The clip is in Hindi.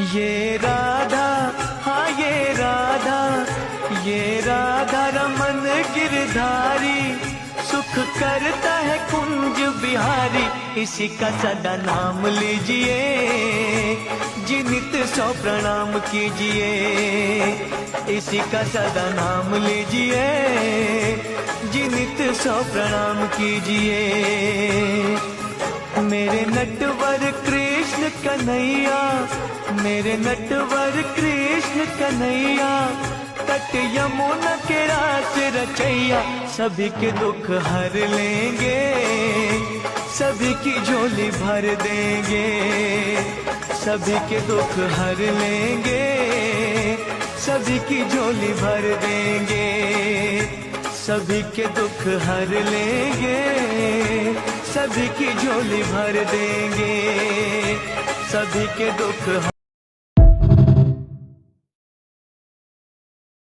ये राधा, हाँ ये राधा, ये राधा रमन गिरधारी, सुख करता है कुंज बिहारी। इसी का सदा नाम लीजिए, जिनित 100 प्रणाम कीजिए। इसी का सदा नाम लीजिए, जिनित 100 प्रणाम कीजिए। मेरे नटवर कृष्ण कन्हैया, मेरे नटवर कृष्ण कन्हैया, तट यमुना के रास रचैया। सभी के दुख हर लेंगे, सभी की झोली भर देंगे। सभी के दुख हर लेंगे, सभी की झोली भर देंगे। सभी के दुख हर लेंगे, सभी की झोली भर देंगे। सभी के दुख